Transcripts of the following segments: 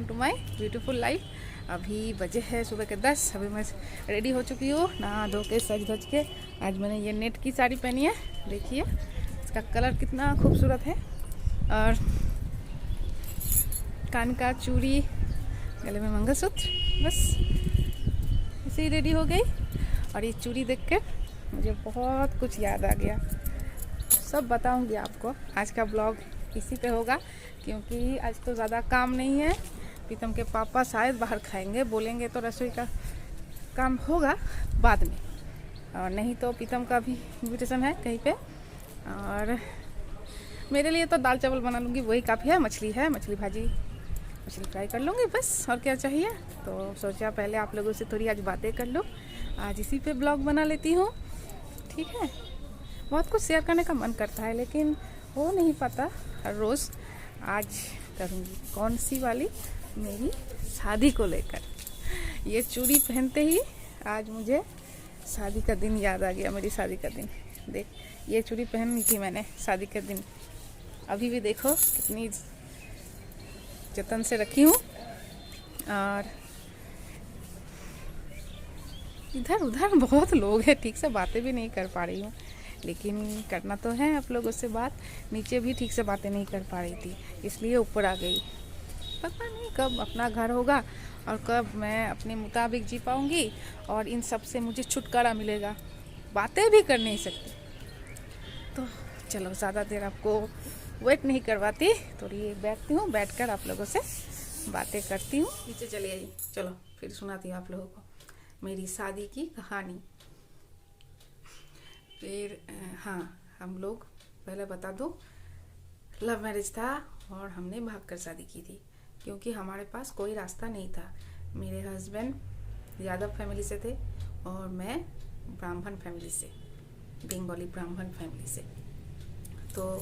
To my beautiful life. अभी बजे है सुबह के 10। अभी मैं रेडी हो चुकी हूँ, नहा धो के सज धज के। आज मैंने ये नेट की साड़ी पहनी है, देखिए इसका कलर कितना खूबसूरत है। और कान का चूड़ी, गले में मंगलसूत्र, बस ऐसे ही रेडी हो गई। और ये चूड़ी देख के मुझे बहुत कुछ याद आ गया, सब बताऊंगी आपको। आज का ब्लॉग इसी पे होगा क्योंकि आज तो ज़्यादा काम नहीं है। प्रीतम के पापा शायद बाहर खाएंगे, बोलेंगे तो रसोई का काम होगा बाद में, और नहीं तो प्रीतम का भी इन्विटेशन है कहीं पे। और मेरे लिए तो दाल चावल बना लूँगी, वही काफ़ी है। मछली भाजी, मछली फ्राई कर लूँगी बस, और क्या चाहिए। तो सोचा पहले आप लोगों से थोड़ी आज बातें कर लो, आज इसी पे ब्लॉग बना लेती हूँ, ठीक है। बहुत कुछ शेयर करने का मन करता है लेकिन हो नहीं पाता हर रोज़। आज करूँगी कौन सी वाली, मेरी शादी को लेकर। ये चूड़ी पहनते ही आज मुझे शादी का दिन याद आ गया, मेरी शादी का दिन। देख, ये चूड़ी पहनी थी मैंने शादी के दिन, अभी भी देखो कितनी जतन से रखी हूँ। और इधर उधर बहुत लोग हैं, ठीक से बातें भी नहीं कर पा रही हूँ, लेकिन करना तो है आप लोगों से बात। नीचे भी ठीक से बातें नहीं कर पा रही थी, इसलिए ऊपर आ गई। पता नहीं कब अपना घर होगा और कब मैं अपने मुताबिक जी पाऊँगी और इन सब से मुझे छुटकारा मिलेगा। बातें भी कर नहीं सकती। तो चलो ज़्यादा देर आपको वेट नहीं करवाती, थोड़ी बैठती हूँ, बैठकर आप लोगों से बातें करती हूँ। नीचे चली आई, चलो फिर सुनाती हूँ आप लोगों को मेरी शादी की कहानी। फिर हाँ, हम लोग पहले बता दो, लव मैरिज था और हमने भागकर शादी की थी क्योंकि हमारे पास कोई रास्ता नहीं था। मेरे हस्बैंड यादव फैमिली से थे और मैं ब्राह्मण फैमिली से, बंगाली ब्राह्मण फैमिली से। तो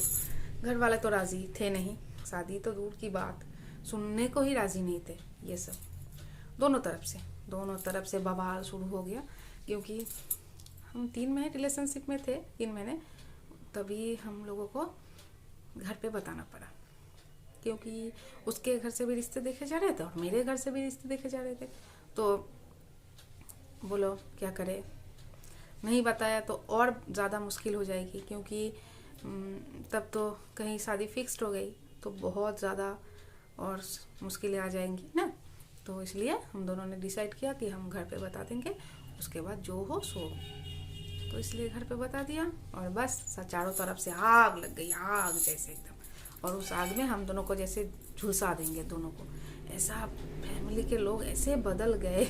घर वाले तो राज़ी थे नहीं, शादी तो दूर की बात, सुनने को ही राज़ी नहीं थे। ये सब दोनों तरफ से बवाल शुरू हो गया क्योंकि हम 3 महीने रिलेशनशिप में थे, 3 महीने, तभी हम लोगों को घर पे बताना पड़ा क्योंकि उसके घर से भी रिश्ते देखे जा रहे थे और मेरे घर से भी रिश्ते देखे जा रहे थे। तो बोलो क्या करे, नहीं बताया तो और ज़्यादा मुश्किल हो जाएगी क्योंकि तब तो कहीं शादी फिक्स्ड हो गई तो बहुत ज़्यादा और मुश्किलें आ जाएंगी ना। तो इसलिए हम दोनों ने डिसाइड किया कि हम घर पे बता देंगे, उसके बाद जो हो सो। तो इसलिए घर पे बता दिया और बस चारों तरफ से आग लग गई, आग जैसे एकदम। और उस आग में हम दोनों को जैसे झुलसा देंगे दोनों को, ऐसा फैमिली के लोग ऐसे बदल गए।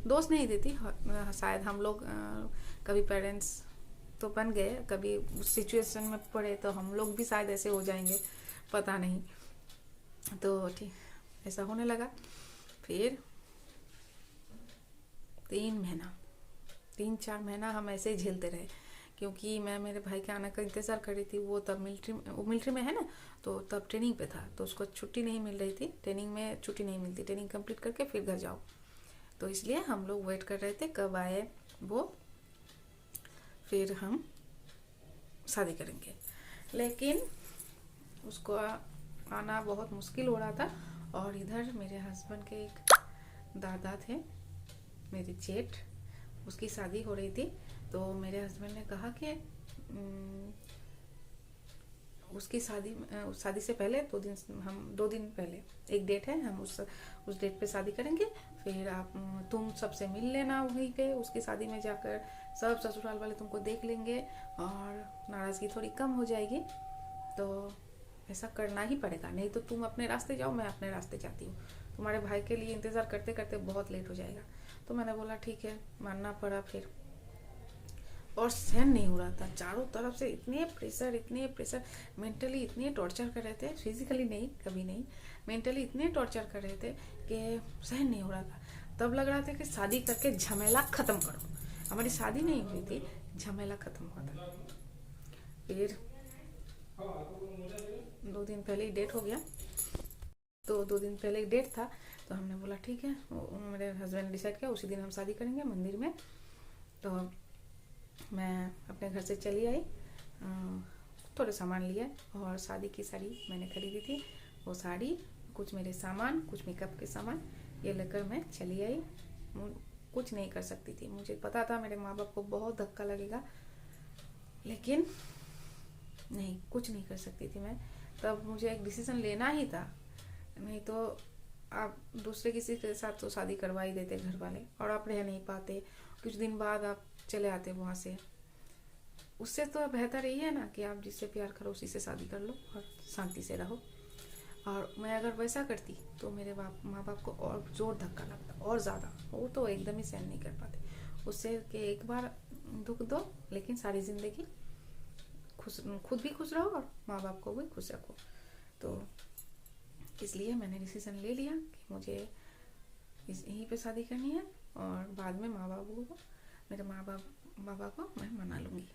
दोस्त नहीं देती, शायद हम लोग कभी पेरेंट्स तो बन गए, कभी उस सिचुएशन में पड़े तो हम लोग भी शायद ऐसे हो जाएंगे, पता नहीं। तो ठीक ऐसा होने लगा। फिर 3-4 महीना हम ऐसे ही झेलते रहे क्योंकि मैं मेरे भाई के आने का इंतज़ार कर रही थी। वो तब मिलिट्री में है ना, तो तब ट्रेनिंग पे था, तो उसको छुट्टी नहीं मिल रही थी। ट्रेनिंग में छुट्टी नहीं मिलती, ट्रेनिंग कंप्लीट करके फिर घर जाओ। तो इसलिए हम लोग वेट कर रहे थे कब आए वो, फिर हम शादी करेंगे। लेकिन उसको आना बहुत मुश्किल हो रहा था। और इधर मेरे हस्बैंड के एक दादा थे, मेरे जेठ, उसकी शादी हो रही थी। तो मेरे हस्बैंड ने कहा कि उसकी शादी से पहले 2 दिन पहले एक डेट है, हम उस डेट पे शादी करेंगे। फिर तुम सबसे मिल लेना वहीं पे, उसकी शादी में जाकर सब ससुराल वाले तुमको देख लेंगे और नाराज़गी थोड़ी कम हो जाएगी। तो ऐसा करना ही पड़ेगा, नहीं तो तुम अपने रास्ते जाओ, मैं अपने रास्ते जाती हूँ। तुम्हारे भाई के लिए इंतज़ार करते करते बहुत लेट हो जाएगा। तो मैंने बोला ठीक है, मानना पड़ा फिर। और सहन नहीं हो रहा था, चारों तरफ से इतने प्रेशर, मेंटली इतने टॉर्चर कर रहे थे, फिजिकली नहीं, कभी नहीं, मेंटली इतने टॉर्चर कर रहे थे कि सहन नहीं हो रहा था। तब लग रहा था कि शादी करके झमेला ख़त्म करो। हमारी शादी नहीं हुई थी, झमेला ख़त्म हुआ था। फिर 2 दिन पहले ही डेट हो गया, तो 2 दिन पहले एक डेट था। तो हमने बोला ठीक है, मेरे हस्बैंड ने डिसाइड किया उसी दिन हम शादी करेंगे मंदिर में। तो मैं अपने घर से चली आई, थोड़े सामान लिए और शादी की साड़ी मैंने खरीदी थी। वो साड़ी कुछ मेरे सामान, कुछ मेकअप के सामान ये लेकर मैं चली आई। कुछ नहीं कर सकती थी, मुझे पता था मेरे माँ बाप को बहुत धक्का लगेगा, लेकिन नहीं, कुछ नहीं कर सकती थी मैं। तब मुझे एक डिसीजन लेना ही था, नहीं तो आप दूसरे किसी के साथ तो शादी करवा ही देते घर वाले, और आप रह नहीं पाते, कुछ दिन बाद आप चले आते वहाँ से। उससे तो बेहतर यही है ना कि आप जिससे प्यार करो उसी से शादी कर लो और शांति से रहो। और मैं अगर वैसा करती तो मेरे माँ बाप को और जोर धक्का लगता, और ज़्यादा। वो तो एकदम ही सहन नहीं कर पाते उससे कि एक बार दुख दो लेकिन सारी ज़िंदगी खुद भी खुश रहो और माँ बाप को भी खुश रखो। तो इसलिए मैंने डिसीज़न ले लिया कि मुझे यहीं पे शादी करनी है, और बाद में मेरे माँ बाप को मैं मना लूँगी।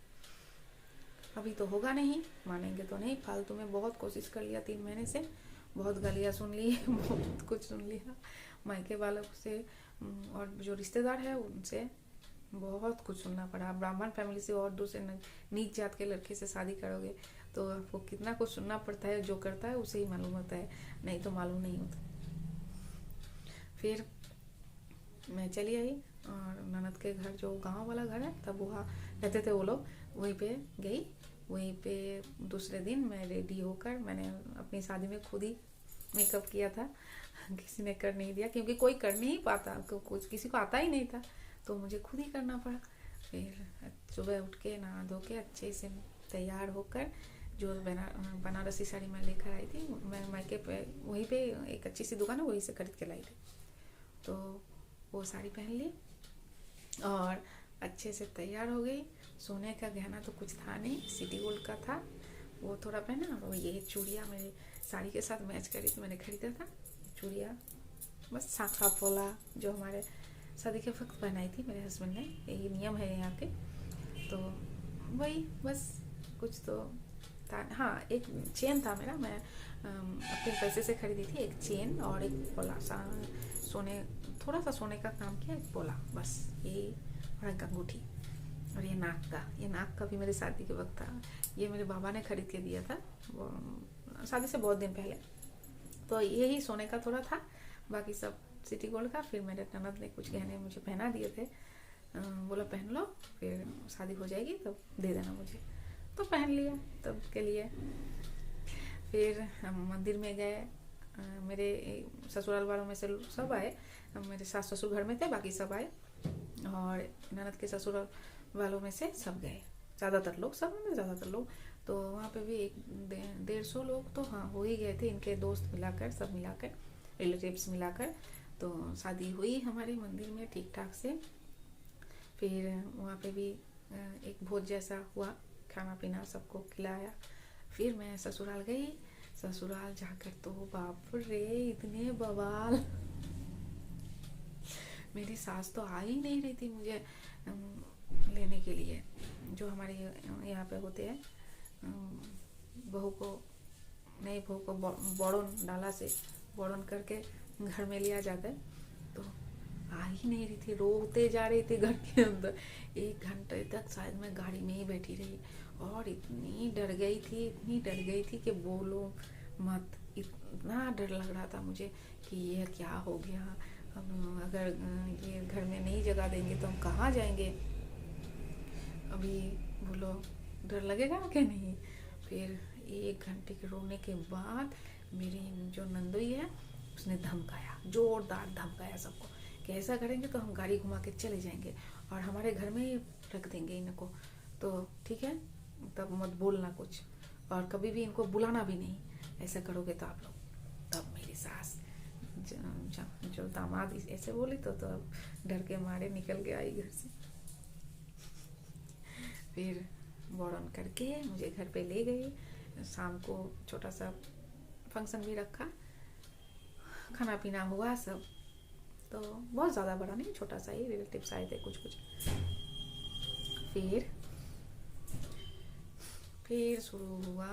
अभी तो होगा नहीं, मानेंगे तो नहीं। फालतू में बहुत कोशिश कर लिया 3 महीने से, बहुत गालियाँ सुन ली, बहुत कुछ सुन लिया मायके वालों से, और जो रिश्तेदार है उनसे बहुत कुछ सुनना पड़ा। ब्राह्मण फैमिली से और दूसरे नीच जात के लड़के से शादी करोगे तो आपको कितना कुछ सुनना पड़ता है, जो करता है उसे ही मालूम होता है, नहीं तो मालूम नहीं होता। फिर मैं चली आई और ननद के घर, जो गांव वाला घर है, तब वहाँ रहते थे वो लोग, वहीं पे गई। वहीं पे दूसरे दिन मैं रेडी होकर, मैंने अपनी शादी में खुद ही मेकअप किया था, किसी ने कर नहीं दिया, क्योंकि कोई कर नहीं पाता, कुछ किसी को आता ही नहीं था, तो मुझे खुद ही करना पड़ा। फिर सुबह उठ के नहा धो के अच्छे से तैयार होकर, जो बनारसी साड़ी मैं लेकर आई थी, मैं मायके पे वहीं पे एक अच्छी सी दुकान है, वहीं से खरीद के लाई थी, तो वो साड़ी पहन ली और अच्छे से तैयार हो गई। सोने का गहना तो कुछ था नहीं, सिटी गोल्ड का था, वो थोड़ा पहना, और ये चूड़िया मेरी साड़ी के साथ मैच करी तो मैंने खरीदा था चूड़िया, बस शाखा पोला, जो हमारे शादी के वक्त पहनाई थी मेरे हस्बैंड ने, यही नियम है यहाँ के, तो वही बस। कुछ तो था, हाँ, एक चेन था मेरा, मैं अपने पैसे से खरीदी थी, एक चेन और एक पोला सा सोने, थोड़ा सा सोने का काम किया, एक पोला, बस यही, और एक अंगूठी, और ये नाक का भी मेरी शादी के वक्त था, ये मेरे बाबा ने खरीद के दिया था शादी से बहुत दिन पहले, तो यही सोने का थोड़ा था, बाकी सब सिटी गोल्ड का। फिर मेरे ननद ने कुछ गहने मुझे पहना दिए थे, बोला पहन लो, फिर शादी हो जाएगी तब दे देना मुझे, तो पहन लिया तब के लिए। फिर हम मंदिर में गए, मेरे ससुराल वालों में से सब आए, मेरे सास ससुर घर में थे, बाकी सब आए, और ननद के ससुराल वालों में से सब गए, ज़्यादातर लोग, तो वहाँ पे भी 150 लोग तो हाँ हो ही गए थे, इनके दोस्त मिलाकर, सब मिलाकर, रिलेटिव्स मिलाकर, तो शादी हुई हमारे मंदिर में ठीक ठाक से। फिर वहाँ पे भी एक भोज जैसा हुआ, खाना पीना सबको खिलाया। फिर मैं ससुराल गई, ससुराल जाकर तो बाप रे इतने बवाल, मेरी सास तो आ ही नहीं रही थी मुझे लेने के लिए, जो हमारे यहाँ पे होते हैं, नई बहू को बड़ोन डाला से बड़ोन करके घर में लिया जाता है, तो आ ही नहीं रही थी, रोते जा रही थी घर के अंदर। 1 घंटे तक शायद मैं गाड़ी में ही बैठी रही, और इतनी डर गई थी कि बोलो मत, इतना डर लग रहा था मुझे कि ये क्या हो गया, अगर ये घर में नहीं जगह देंगे तो हम कहाँ जाएंगे, अभी बोलो डर लगेगा क्या नहीं। फिर 1 घंटे के रोने के बाद मेरी जो नंदोई है उसने धमकाया, जोरदार धमकाया सबको कि ऐसा करेंगे तो हम गाड़ी घुमा के चले जाएंगे और हमारे घर में ही रख देंगे इनको, तो ठीक है तब मत बोलना कुछ, और कभी भी इनको बुलाना भी नहीं, ऐसा करोगे तो आप लोग। तब मेरी सास जो दामाद ऐसे बोली तो अब डर के मारे निकल के आई घर से। फिर बॉर्डन करके मुझे घर पे ले गई, शाम को छोटा सा फंक्शन भी रखा, खाना पीना हुआ सब, तो बहुत ज़्यादा बड़ा नहीं, छोटा सा ही, रिलेटिव्स आए थे कुछ। फिर शुरू हुआ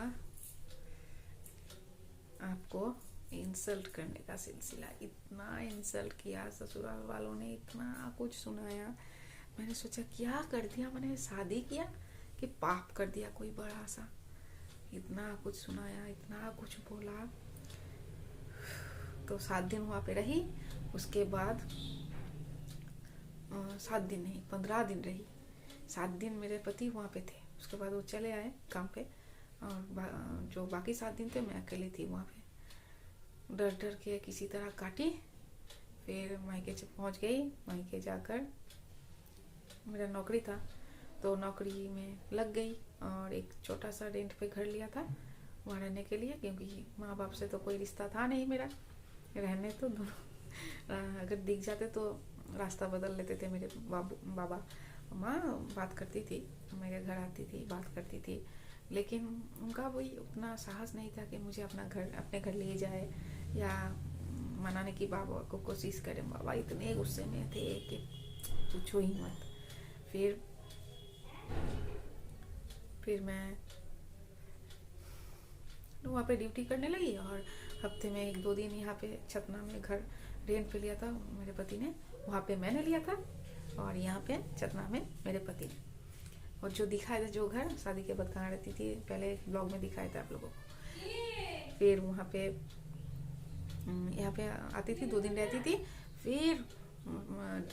आपको इंसल्ट करने का सिलसिला। इतना इंसल्ट किया ससुराल वालों ने, इतना कुछ सुनाया, मैंने सोचा क्या कर दिया मैंने, शादी किया कि पाप कर दिया कोई बड़ा सा। इतना कुछ सुनाया, इतना कुछ बोला, तो 7 दिन वहाँ पे रही। उसके बाद 7 दिन नहीं 15 दिन रही। 7 दिन मेरे पति वहाँ पे थे, उसके बाद वो चले आए काम पे, और जो बाकी 7 दिन थे मैं अकेले थी वहाँ पे। डर डर के किसी तरह काटी। फिर मायके पहुँच गई। मायके जाकर मेरा नौकरी था तो नौकरी में लग गई, और एक छोटा सा रेंट पे घर लिया था वहाँ रहने के लिए, क्योंकि माँ बाप से तो कोई रिश्ता था नहीं मेरा। रहने तो दोनों अगर दिख जाते तो रास्ता बदल लेते थे मेरे बाबा। माँ बात करती थी, मेरे घर आती थी, बात करती थी, लेकिन उनका वही उतना साहस नहीं था कि मुझे अपने घर ले जाए या मनाने की बाबा को कोशिश करें। बाबा इतने गुस्से में थे कि पूछो ही मत। फिर मैं वहाँ पे ड्यूटी करने लगी, और हफ्ते में 1-2 दिन यहाँ पे छतना में घर रेंट पे लिया था मेरे पति ने। वहाँ पे मैंने लिया था, और यहाँ पे छतना में मेरे पति ने। और जो दिखाया था, जो घर शादी के बाद कहाँ रहती थी, पहले ब्लॉग में दिखाया था आप लोगों को। फिर वहाँ पे यहाँ पे आती थी, 2 दिन रहती थी, फिर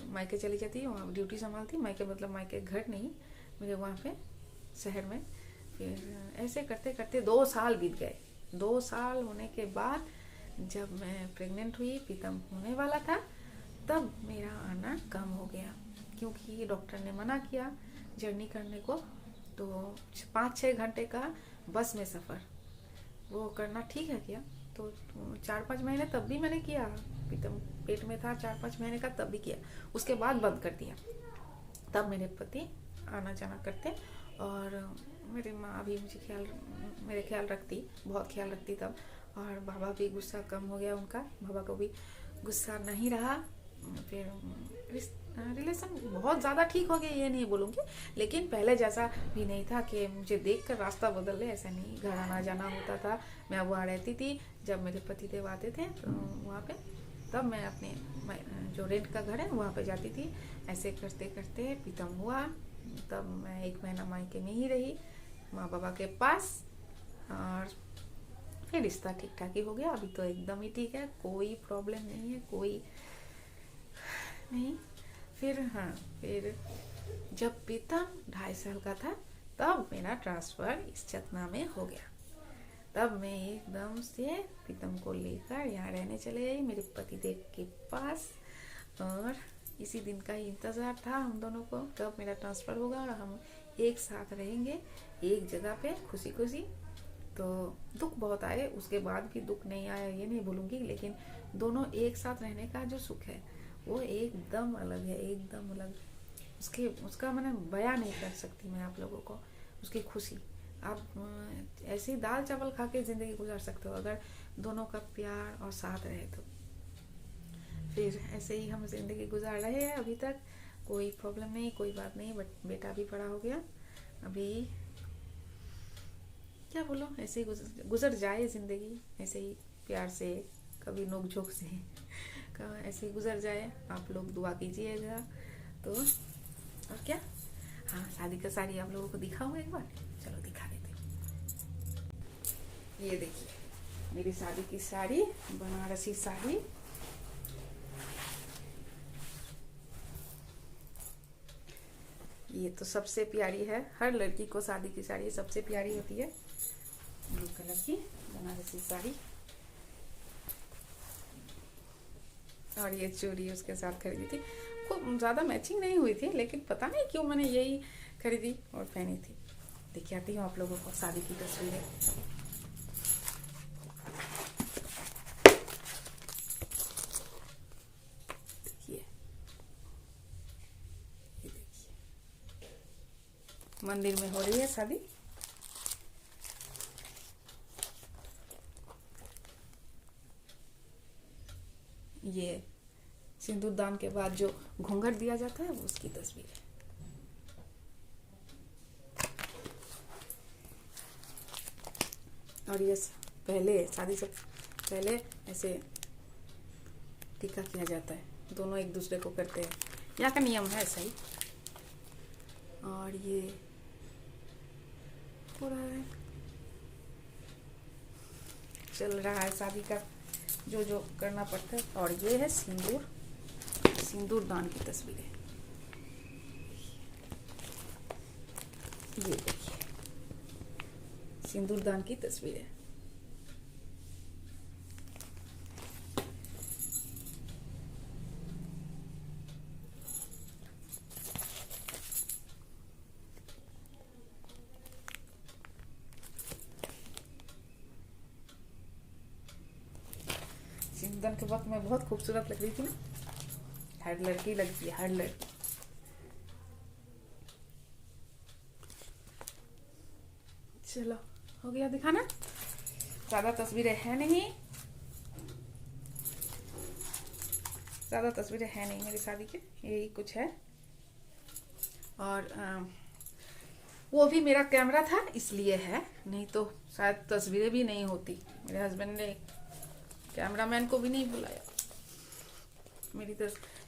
मायके चली जाती, वहाँ ड्यूटी संभालती। मायके मतलब मायके घर नहीं, मेरे वहाँ पे शहर में। फिर ऐसे करते करते 2 साल बीत गए। 2 साल होने के बाद जब मैं प्रेग्नेंट हुई, प्रीतम होने वाला था, तब मेरा आना कम हो गया, क्योंकि डॉक्टर ने मना किया जर्नी करने को। तो 5-6 घंटे का बस में सफ़र वो करना ठीक है क्या? तो 4-5 महीने तब भी मैंने किया। प्रीतम पेट में था 4-5 महीने का, तब भी किया। उसके बाद बंद कर दिया। तब मेरे पति आना जाना करते, और मेरी माँ भी मेरे ख्याल रखती, बहुत ख्याल रखती तब। और बाबा भी गुस्सा कम हो गया उनका, बाबा को भी गुस्सा नहीं रहा। फिर रिलेशन बहुत ज़्यादा ठीक हो गया, ये नहीं बोलूँगी, लेकिन पहले जैसा भी नहीं था कि मुझे देखकर रास्ता बदल ले, ऐसा नहीं। घर आना जाना होता था, मैं वहाँ रहती थी। जब मेरे पति देव आते थे तो वहाँ पे, तब मैं अपने जो रेंट का घर है वहाँ पे जाती थी। ऐसे करते करते प्रीतम हुआ, तब मैं 1 महीना मायके में ही रही माँ बाबा के पास, और फिर रिश्ता ठीक ठाक ही हो गया। अभी तो एकदम ही ठीक है, कोई प्रॉब्लम नहीं है, कोई नहीं। फिर जब प्रीतम 2.5 साल का था, तब मेरा ट्रांसफ़र इस छतना में हो गया। तब मैं एकदम से प्रीतम को लेकर यहाँ रहने चले गई मेरे पतिदेव के पास, और इसी दिन का ही इंतज़ार था हम दोनों को, कब मेरा ट्रांसफ़र होगा और हम एक साथ रहेंगे एक जगह पे खुशी खुशी। तो दुख बहुत आए, उसके बाद भी दुख नहीं आया ये नहीं बोलूँगी, लेकिन दोनों एक साथ रहने का जो सुख है वो एकदम अलग है, एकदम अलग। उसका मैंने बयां नहीं कर सकती मैं आप लोगों को, उसकी खुशी। आप ऐसे ही दाल चावल खा के ज़िंदगी गुजार सकते हो अगर दोनों का प्यार और साथ रहे तो। फिर ऐसे ही हम ज़िंदगी गुजार रहे हैं अभी तक, कोई प्रॉब्लम नहीं, कोई बात नहीं। बट बेटा भी बड़ा हो गया, अभी क्या बोलो, ऐसे ही गुजर जाए ज़िंदगी, ऐसे ही प्यार से, कभी नोक झोंक से, ऐसे ही गुजर जाए। आप लोग दुआ कीजिएगा। तो और क्या, हाँ, शादी का साड़ी आप लोगों को दिखाऊँ एक बार, चलो दिखा देते हैं। ये देखिए मेरी शादी की साड़ी, बनारसी साड़ी। ये तो सबसे प्यारी है, हर लड़की को शादी की साड़ी सबसे प्यारी होती है, ब्लू कलर की बनारसी साड़ी। और ये चूड़ी उसके साथ खरीदी थी, खूब ज़्यादा मैचिंग नहीं हुई थी, लेकिन पता नहीं क्यों मैंने यही खरीदी और पहनी थी। दिखाती हूँ आप लोगों को शादी की तस्वीरें। देखिए, ये देखिए, मंदिर में हो रही है शादी। ये सिंदूर दान के बाद जो घूंघट दिया जाता है उसकी तस्वीर है। और ये पहले शादी से पहले ऐसे टीका किया जाता है, दोनों एक दूसरे को करते हैं, यहाँ का नियम है ऐसा ही। और ये पूरा चल रहा है शादी का जो जो करना पड़ता है। और ये है सिंदूर, सिंदूर दान की तस्वीरें। ये देखिए सिंदूर दान की तस्वीरें। सिंदूर के वक्त मैं बहुत खूबसूरत लग रही थी ना, हर लड़की लगती है, हर लड़की। चलो हो गया दिखाना, ज़्यादा तस्वीरें है नहीं, ज़्यादा तस्वीरें है नहीं मेरी शादी के, यही कुछ है। और वो भी मेरा कैमरा था इसलिए है, नहीं तो शायद तस्वीरें भी नहीं होती। मेरे हस्बैंड ने कैमरामैन को भी नहीं बुलाया। मेरी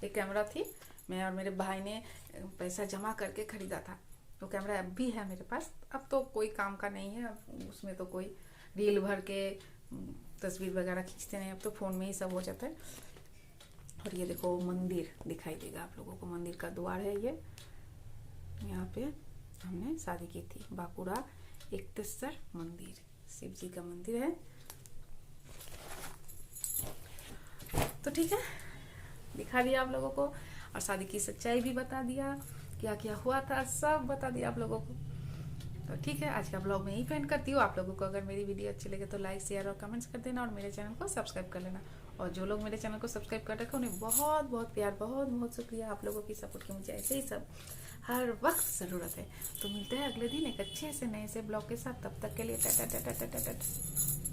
एक कैमरा थी, मैं और मेरे भाई ने पैसा जमा करके खरीदा था, तो कैमरा अब भी है मेरे पास। अब तो कोई काम का नहीं है, अब उसमें तो कोई रील भर के तस्वीर वगैरह खींचते नहीं, अब तो फ़ोन में ही सब हो जाता है। और ये देखो मंदिर दिखाई देगा आप लोगों को, मंदिर का द्वार है ये। यहाँ पे हमने शादी की थी, बांकुड़ा एकतेश्वर मंदिर, शिव जी का मंदिर है। तो ठीक है, दिखा दिया आप लोगों को, और शादी की सच्चाई भी बता दिया, क्या क्या हुआ था सब बता दिया आप लोगों को। तो ठीक है, आज का ब्लॉग में यही पेंट करती हूँ। आप लोगों को अगर मेरी वीडियो अच्छी लगे तो लाइक शेयर और कमेंट्स कर देना, और मेरे चैनल को सब्सक्राइब कर लेना। और जो लोग मेरे चैनल को सब्सक्राइब कर रखे उन्हें बहुत बहुत प्यार, बहुत बहुत शुक्रिया। आप लोगों की सपोर्ट की मुझे ऐसे ही सब हर वक्त ज़रूरत है। तो मिलते हैं अगले दिन एक अच्छे से नए से ब्लॉग के साथ, तब तक के लिए टाटा टाटा टाटा टाटा।